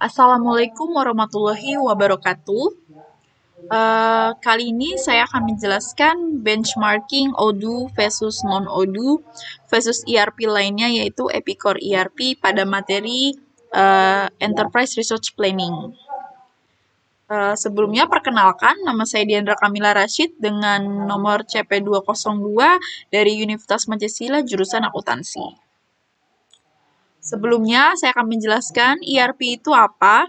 Assalamualaikum warahmatullahi wabarakatuh. Kali ini saya akan menjelaskan benchmarking Odoo versus non-Odoo versus ERP lainnya yaitu Epicor ERP pada materi Enterprise Resource Planning. Sebelumnya perkenalkan, nama saya Diandra Kamila Rashid dengan nomor CP202 dari Universitas Pancasila jurusan Akuntansi. Sebelumnya, saya akan menjelaskan ERP itu apa.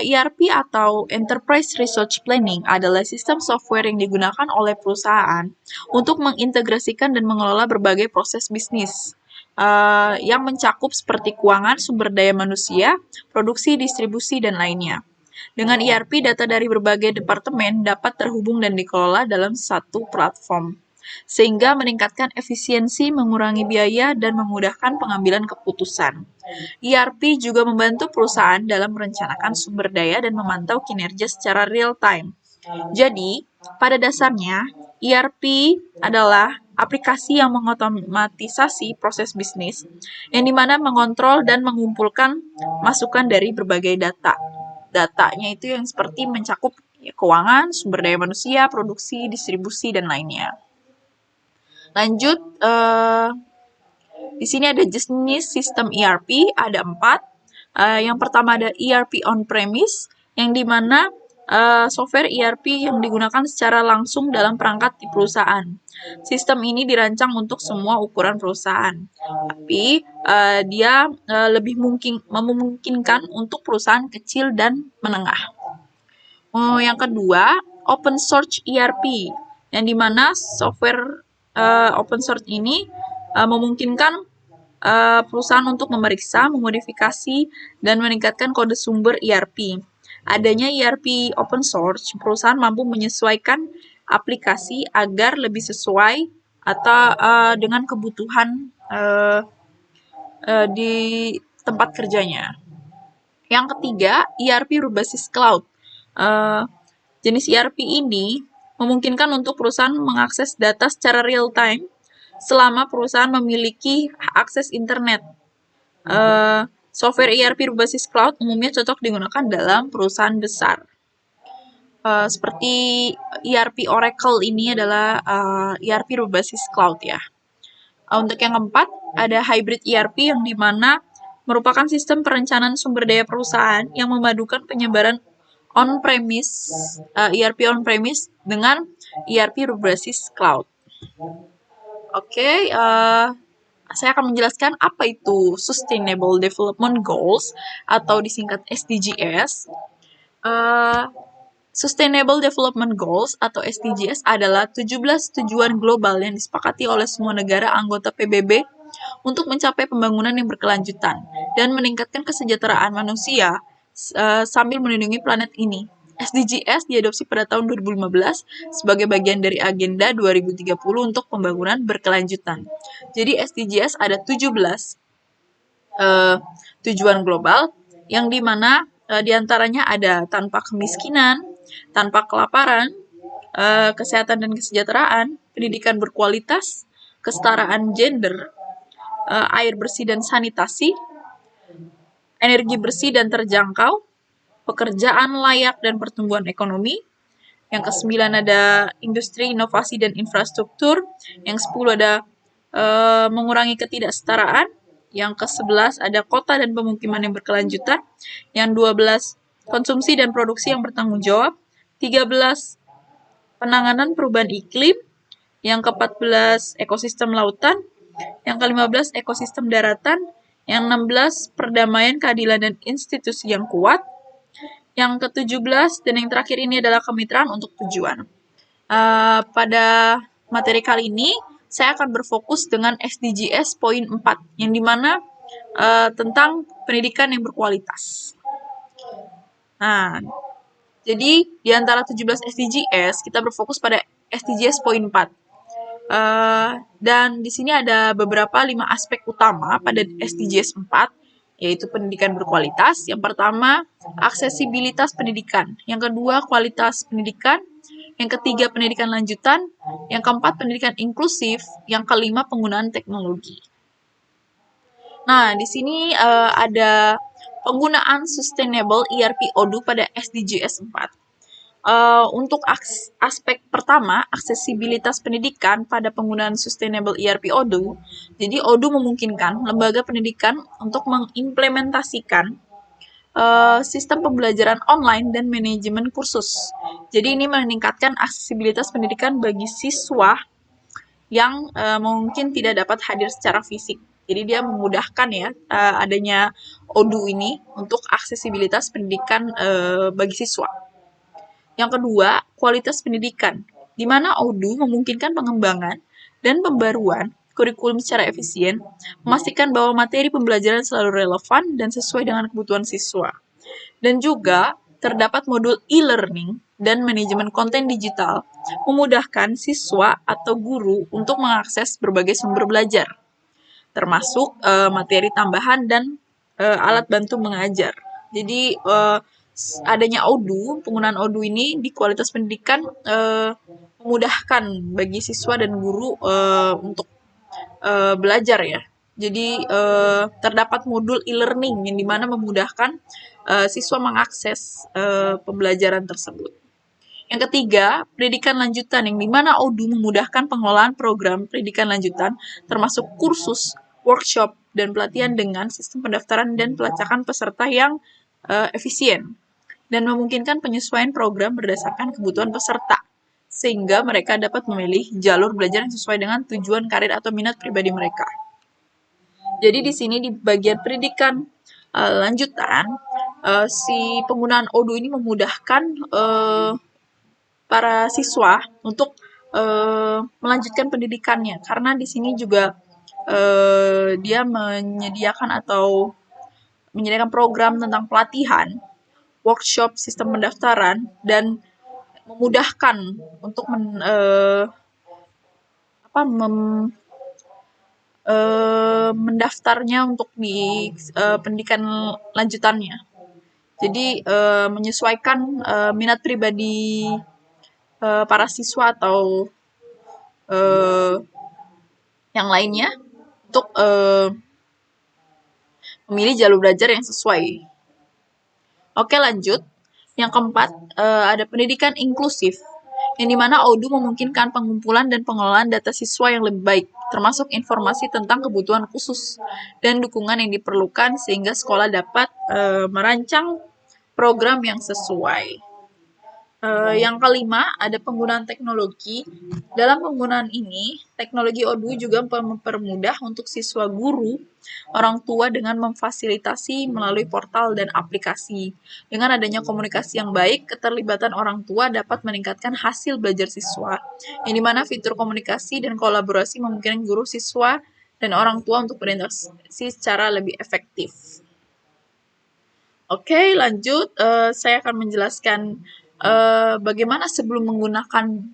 ERP atau Enterprise Resource Planning adalah sistem software yang digunakan oleh perusahaan untuk mengintegrasikan dan mengelola berbagai proses bisnis yang mencakup seperti keuangan, sumber daya manusia, produksi, distribusi, dan lainnya. Dengan ERP, data dari berbagai departemen dapat terhubung dan dikelola dalam satu platform, sehingga meningkatkan efisiensi, mengurangi biaya, dan memudahkan pengambilan keputusan. ERP juga membantu perusahaan dalam merencanakan sumber daya dan memantau kinerja secara real-time. Jadi, pada dasarnya, ERP adalah aplikasi yang mengotomatisasi proses bisnis, yang dimana mengontrol dan mengumpulkan masukan dari berbagai data. Datanya itu yang seperti mencakup keuangan, sumber daya manusia, produksi, distribusi, dan lainnya. Lanjut, di sini ada jenis sistem ERP, ada 4. Yang pertama ada ERP on-premise, yang dimana software ERP yang digunakan secara langsung dalam perangkat di perusahaan. Sistem ini dirancang untuk semua ukuran perusahaan, tapi dia lebih memungkinkan untuk perusahaan kecil dan menengah. Yang kedua, open source ERP, yang dimana software open source ini memungkinkan perusahaan untuk memeriksa, memodifikasi, dan meningkatkan kode sumber ERP. Adanya ERP open source, perusahaan mampu menyesuaikan aplikasi agar lebih sesuai atau dengan kebutuhan di tempat kerjanya. Yang ketiga, ERP berbasis cloud. Jenis ERP ini memungkinkan untuk perusahaan mengakses data secara real-time selama perusahaan memiliki akses internet. Software ERP berbasis cloud umumnya cocok digunakan dalam perusahaan besar. Seperti ERP Oracle ini adalah ERP berbasis cloud ya. Untuk yang keempat, ada hybrid ERP yang dimana merupakan sistem perencanaan sumber daya perusahaan yang memadukan penyebaran on-premise, ERP on-premise dengan ERP berbasis cloud. Oke, saya akan menjelaskan apa itu Sustainable Development Goals atau disingkat SDGs. Sustainable Development Goals atau SDGs adalah 17 tujuan global yang disepakati oleh semua negara anggota PBB untuk mencapai pembangunan yang berkelanjutan dan meningkatkan kesejahteraan manusia sambil melindungi planet ini. SDGs diadopsi pada tahun 2015 sebagai bagian dari Agenda 2030 untuk pembangunan berkelanjutan. Jadi SDGs ada 17 tujuan global yang dimana diantaranya ada tanpa kemiskinan, tanpa kelaparan, kesehatan dan kesejahteraan, pendidikan berkualitas, kesetaraan gender, air bersih dan sanitasi, energi bersih dan terjangkau, pekerjaan layak dan pertumbuhan ekonomi. Yang ke-9 ada industri, inovasi, dan infrastruktur. Yang 10 ada mengurangi ketidaksetaraan. Yang ke-11 ada kota dan pemukiman yang berkelanjutan. Yang 12 konsumsi dan produksi yang bertanggung jawab. 13 penanganan perubahan iklim. Yang ke-14 ekosistem lautan. Yang ke-15 ekosistem daratan. Yang 16 perdamaian, keadilan, dan institusi yang kuat. Yang ke-17 dan yang terakhir ini adalah kemitraan untuk tujuan. Pada materi kali ini, saya akan berfokus dengan SDGs poin 4, yang dimana tentang pendidikan yang berkualitas. Nah, jadi di antara 17 SDGs, kita berfokus pada SDGs poin 4. Dan di sini ada beberapa 5 aspek utama pada SDGs 4, yaitu pendidikan berkualitas. Yang pertama, aksesibilitas pendidikan. Yang kedua, kualitas pendidikan. Yang ketiga, pendidikan lanjutan. Yang keempat, pendidikan inklusif. Yang kelima, penggunaan teknologi. Nah, di sini ada penggunaan Sustainable ERP Odoo pada SDGs 4. Untuk aspek pertama, aksesibilitas pendidikan pada penggunaan Sustainable ERP Odoo. Jadi Odoo memungkinkan lembaga pendidikan untuk mengimplementasikan sistem pembelajaran online dan manajemen kursus. Jadi ini meningkatkan aksesibilitas pendidikan bagi siswa yang mungkin tidak dapat hadir secara fisik. Jadi dia memudahkan ya adanya Odoo ini untuk aksesibilitas pendidikan bagi siswa. Yang kedua, kualitas pendidikan, di mana Odoo memungkinkan pengembangan dan pembaruan kurikulum secara efisien, memastikan bahwa materi pembelajaran selalu relevan dan sesuai dengan kebutuhan siswa. Dan juga terdapat modul e-learning dan manajemen konten digital, memudahkan siswa atau guru untuk mengakses berbagai sumber belajar, termasuk materi tambahan dan alat bantu mengajar. Jadi adanya Odoo, penggunaan Odoo ini di kualitas pendidikan memudahkan bagi siswa dan guru untuk belajar ya. Jadi terdapat modul e-learning yang dimana memudahkan siswa mengakses pembelajaran tersebut. Yang ketiga, pendidikan lanjutan yang dimana Odoo memudahkan pengelolaan program pendidikan lanjutan termasuk kursus, workshop, dan pelatihan dengan sistem pendaftaran dan pelacakan peserta yang efisien dan memungkinkan penyesuaian program berdasarkan kebutuhan peserta sehingga mereka dapat memilih jalur belajar yang sesuai dengan tujuan karir atau minat pribadi mereka. Jadi di sini di bagian pendidikan lanjutan, si penggunaan Odoo ini memudahkan para siswa untuk melanjutkan pendidikannya karena di sini juga dia menyediakan program tentang pelatihan, workshop, sistem pendaftaran, dan memudahkan untuk mendaftarnya untuk di pendidikan lanjutannya. Jadi menyesuaikan minat pribadi para siswa atau yang lainnya untuk memilih jalur belajar yang sesuai. Oke, lanjut. Yang keempat, ada pendidikan inklusif, yang dimana Odoo memungkinkan pengumpulan dan pengelolaan data siswa yang lebih baik, termasuk informasi tentang kebutuhan khusus dan dukungan yang diperlukan sehingga sekolah dapat merancang program yang sesuai. Yang kelima, ada penggunaan teknologi. Dalam penggunaan ini, teknologi Odoo juga mempermudah untuk siswa guru, orang tua dengan memfasilitasi melalui portal dan aplikasi. Dengan adanya komunikasi yang baik, keterlibatan orang tua dapat meningkatkan hasil belajar siswa, yang dimana fitur komunikasi dan kolaborasi memungkinkan guru, siswa, dan orang tua untuk berinteraksi secara lebih efektif. Oke, lanjut. Saya akan menjelaskan bagaimana sebelum menggunakan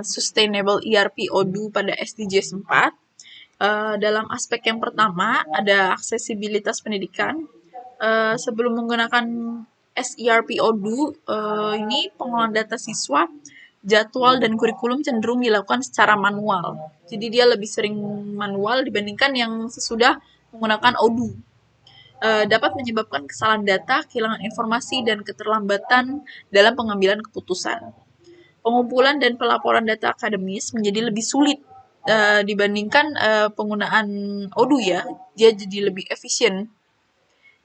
Sustainable ERP Odoo pada SDGs 4. Dalam aspek yang pertama, ada aksesibilitas pendidikan. Sebelum menggunakan SERP Odoo, ini pengolahan data siswa, jadwal, dan kurikulum cenderung dilakukan secara manual. Jadi dia lebih sering manual dibandingkan yang sesudah menggunakan Odoo. Dapat menyebabkan kesalahan data, kehilangan informasi, dan keterlambatan dalam pengambilan keputusan. Pengumpulan dan pelaporan data akademis menjadi lebih sulit dibandingkan penggunaan Odoo ya, dia jadi lebih efisien.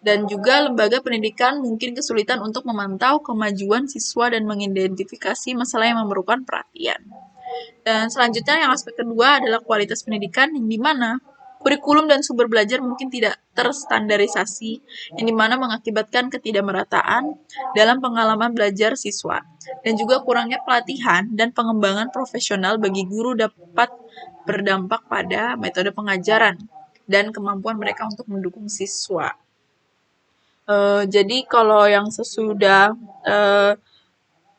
Dan juga lembaga pendidikan mungkin kesulitan untuk memantau kemajuan siswa dan mengidentifikasi masalah yang memerlukan perhatian. Dan selanjutnya yang aspek kedua adalah kualitas pendidikan yang dimana kurikulum dan sumber belajar mungkin tidak terstandarisasi, yang dimana mengakibatkan ketidakmerataan dalam pengalaman belajar siswa, dan juga kurangnya pelatihan dan pengembangan profesional bagi guru dapat berdampak pada metode pengajaran dan kemampuan mereka untuk mendukung siswa. Jadi kalau yang sesudah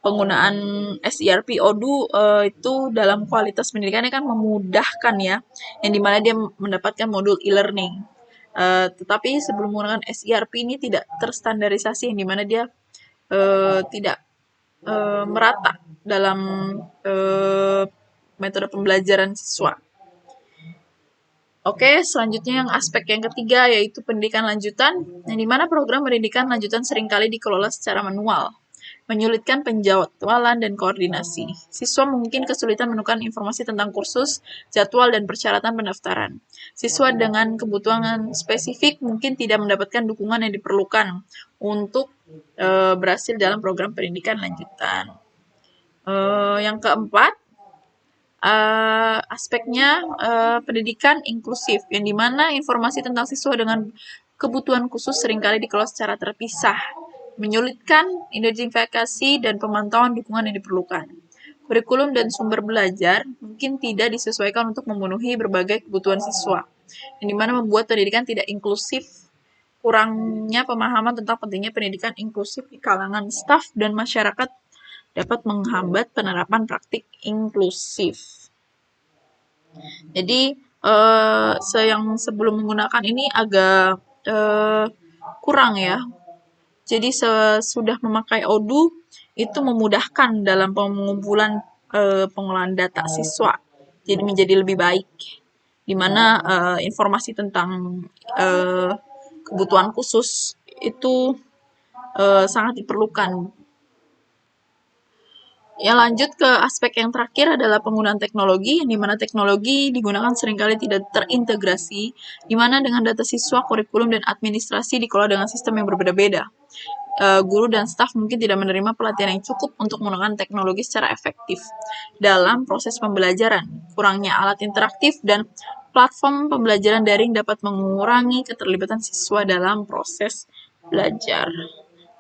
penggunaan SERP Odoo itu dalam kualitas pendidikannya kan memudahkan ya, yang dimana dia mendapatkan modul e-learning. Tetapi sebelum menggunakan SERP ini tidak terstandarisasi, yang dimana dia tidak merata dalam metode pembelajaran siswa. Oke, selanjutnya yang aspek yang ketiga yaitu pendidikan lanjutan, yang dimana program pendidikan lanjutan seringkali dikelola secara manual, menyulitkan penjadwalan dan koordinasi. Siswa mungkin kesulitan menemukan informasi tentang kursus, jadwal, dan persyaratan pendaftaran. Siswa dengan kebutuhan spesifik mungkin tidak mendapatkan dukungan yang diperlukan untuk berhasil dalam program pendidikan lanjutan. Yang keempat, aspeknya pendidikan inklusif, yang dimana informasi tentang siswa dengan kebutuhan khusus seringkali dikelola secara terpisah, menyulitkan identifikasi dan pemantauan dukungan yang diperlukan. Kurikulum dan sumber belajar mungkin tidak disesuaikan untuk memenuhi berbagai kebutuhan siswa, yang dimana membuat pendidikan tidak inklusif. Kurangnya pemahaman tentang pentingnya pendidikan inklusif di kalangan staf dan masyarakat dapat menghambat penerapan praktik inklusif. Jadi yang sebelum menggunakan ini agak kurang ya. Jadi sesudah memakai Odoo itu memudahkan dalam pengumpulan pengolahan data siswa. Jadi menjadi lebih baik. Di mana informasi tentang kebutuhan khusus itu sangat diperlukan. Ya, lanjut ke aspek yang terakhir adalah penggunaan teknologi, yang dimana teknologi digunakan seringkali tidak terintegrasi, dimana dengan data siswa, kurikulum, dan administrasi dikelola dengan sistem yang berbeda-beda. Guru dan staf mungkin tidak menerima pelatihan yang cukup untuk menggunakan teknologi secara efektif dalam proses pembelajaran. Kurangnya alat interaktif dan platform pembelajaran daring dapat mengurangi keterlibatan siswa dalam proses belajar.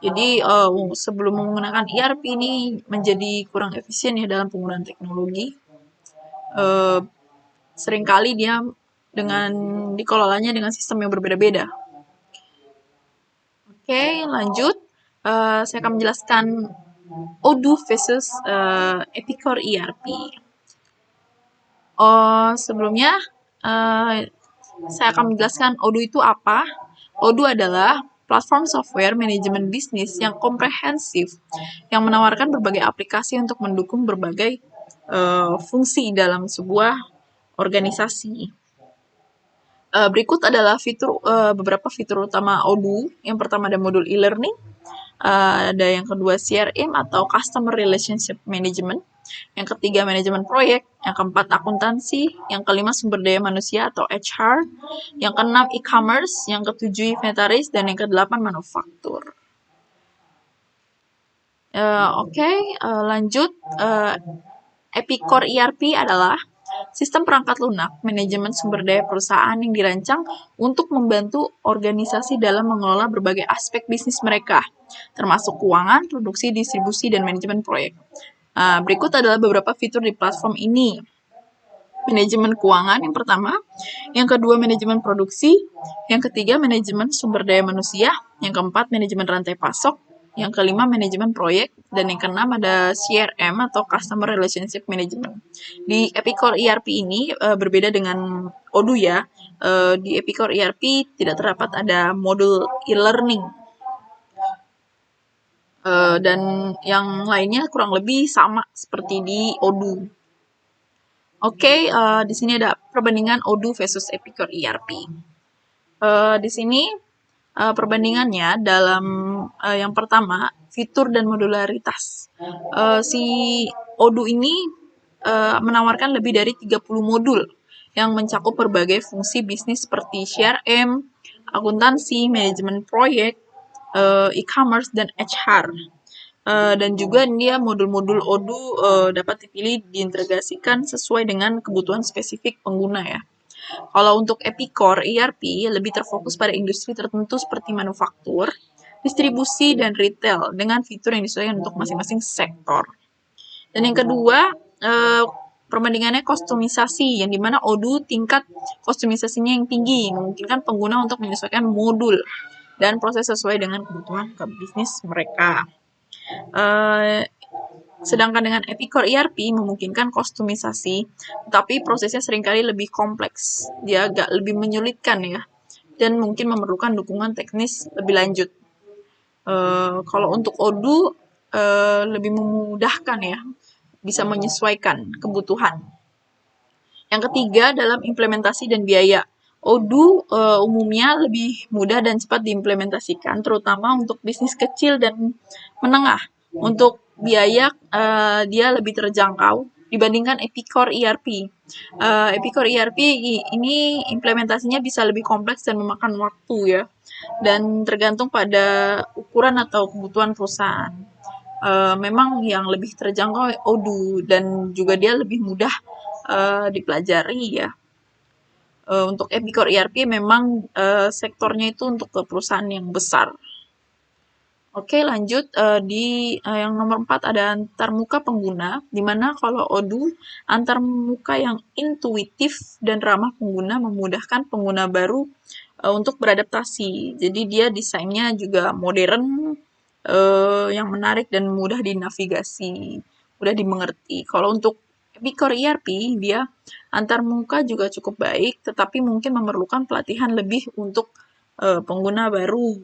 Jadi sebelum menggunakan ERP ini menjadi kurang efisien ya dalam penggunaan teknologi. Seringkali dia dikelolanya dengan sistem yang berbeda-beda. Oke, lanjut. Saya akan menjelaskan Odoo versus Epicor ERP. Sebelumnya, saya akan menjelaskan Odoo itu apa. Odoo adalah platform software manajemen bisnis yang komprehensif, yang menawarkan berbagai aplikasi untuk mendukung berbagai fungsi dalam sebuah organisasi. Berikut adalah beberapa fitur utama Odoo. Yang pertama ada modul e-learning, ada yang kedua CRM atau Customer Relationship Management, yang ketiga manajemen proyek, yang keempat akuntansi, yang kelima sumber daya manusia atau HR, yang keenam e-commerce, yang ketujuh inventaris, dan yang kedelapan manufaktur. Lanjut. Epicor ERP adalah sistem perangkat lunak manajemen sumber daya perusahaan yang dirancang untuk membantu organisasi dalam mengelola berbagai aspek bisnis mereka, termasuk keuangan, produksi, distribusi, dan manajemen proyek. Berikut adalah beberapa fitur di platform ini. Manajemen keuangan yang pertama, yang kedua manajemen produksi, yang ketiga manajemen sumber daya manusia, yang keempat manajemen rantai pasok, yang kelima manajemen proyek, dan yang keenam ada CRM atau Customer Relationship Management. Di Epicor ERP ini berbeda dengan Odoo ya. Di Epicor ERP tidak terdapat ada modul e-learning. Dan yang lainnya kurang lebih sama seperti di Odoo. Oke, di sini ada perbandingan Odoo versus Epicor ERP. Di sini perbandingannya dalam yang pertama, fitur dan modularitas. Si Odoo ini menawarkan lebih dari 30 modul yang mencakup berbagai fungsi bisnis seperti CRM, akuntansi, manajemen proyek, e-commerce, dan HR. Dan juga dia modul-modul Odoo dapat dipilih diintegrasikan sesuai dengan kebutuhan spesifik pengguna ya. Kalau untuk Epicor ERP lebih terfokus pada industri tertentu seperti manufaktur, distribusi, dan retail dengan fitur yang disesuaikan untuk masing-masing sektor. Dan yang kedua, perbandingannya kostumisasi, yang dimana Odoo tingkat kostumisasinya yang tinggi, memungkinkan pengguna untuk menyesuaikan modul dan proses sesuai dengan kebutuhan ke bisnis mereka. Sedangkan dengan Epicor ERP memungkinkan kostumisasi, tetapi prosesnya seringkali lebih kompleks. Dia agak lebih menyulitkan ya, dan mungkin memerlukan dukungan teknis lebih lanjut. Kalau untuk Odoo lebih memudahkan ya, bisa menyesuaikan kebutuhan. Yang ketiga dalam implementasi dan biaya. Odoo umumnya lebih mudah dan cepat diimplementasikan, terutama untuk bisnis kecil dan menengah. Untuk biaya, dia lebih terjangkau dibandingkan Epicor ERP. Epicor ERP ini implementasinya bisa lebih kompleks dan memakan waktu ya, dan tergantung pada ukuran atau kebutuhan perusahaan. Memang yang lebih terjangkau Odoo dan juga dia lebih mudah dipelajari ya. Untuk Epicor ERP memang sektornya itu untuk ke perusahaan yang besar. Oke, lanjut di yang nomor 4 ada antarmuka pengguna, di mana kalau Odoo antarmuka yang intuitif dan ramah pengguna memudahkan pengguna baru untuk beradaptasi. Jadi dia desainnya juga modern, yang menarik dan mudah dinavigasi, mudah dimengerti. Kalau untuk Epicor ERP, dia antarmuka juga cukup baik, tetapi mungkin memerlukan pelatihan lebih untuk pengguna baru.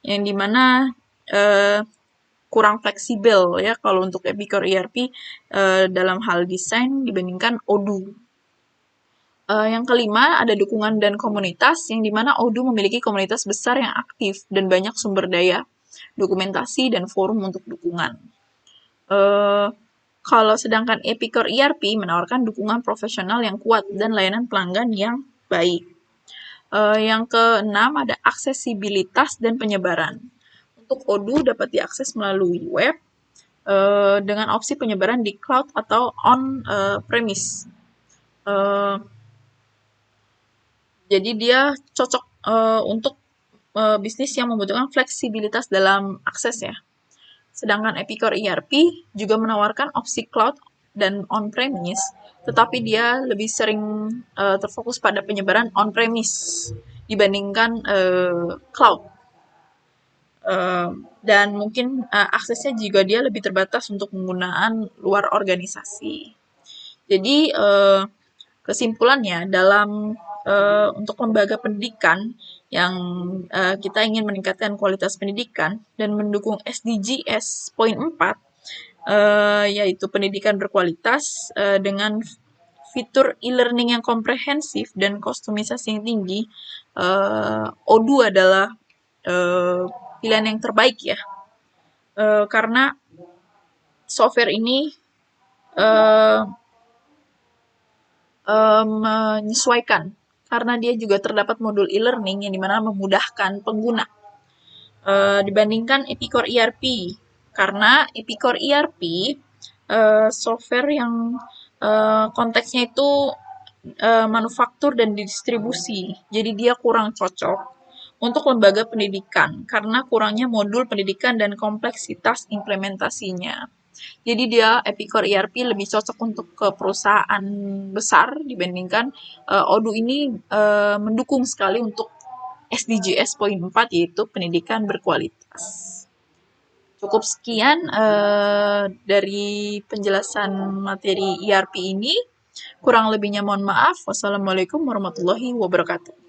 Yang dimana kurang fleksibel ya kalau untuk Epicor ERP dalam hal desain dibandingkan Odoo. Yang kelima ada dukungan dan komunitas, yang dimana Odoo memiliki komunitas besar yang aktif dan banyak sumber daya, dokumentasi, dan forum untuk dukungan. Kalau sedangkan Epicor ERP menawarkan dukungan profesional yang kuat dan layanan pelanggan yang baik. Yang keenam ada aksesibilitas dan penyebaran. Untuk Odoo dapat diakses melalui web dengan opsi penyebaran di cloud atau on-premise. Jadi dia cocok untuk bisnis yang membutuhkan fleksibilitas dalam akses ya. Sedangkan Epicor ERP juga menawarkan opsi cloud dan on-premise, tetapi dia lebih sering terfokus pada penyebaran on-premise dibandingkan cloud. Dan mungkin aksesnya juga dia lebih terbatas untuk penggunaan luar organisasi. Jadi kesimpulannya dalam untuk lembaga pendidikan yang kita ingin meningkatkan kualitas pendidikan dan mendukung SDGs poin 4, yaitu pendidikan berkualitas dengan fitur e-learning yang komprehensif dan kustomisasi yang tinggi, Odoo adalah pilihan yang terbaik ya, karena software ini menyesuaikan, karena dia juga terdapat modul e-learning yang dimana memudahkan pengguna dibandingkan Epicor ERP, karena Epicor ERP software yang konteksnya itu manufaktur dan distribusi, jadi dia kurang cocok untuk lembaga pendidikan karena kurangnya modul pendidikan dan kompleksitas implementasinya. Jadi dia Epicor ERP lebih cocok untuk ke perusahaan besar dibandingkan Odoo ini mendukung sekali untuk SDGs poin 4, yaitu pendidikan berkualitas. Cukup sekian dari penjelasan materi ERP ini. Kurang lebihnya mohon maaf. Wassalamualaikum warahmatullahi wabarakatuh.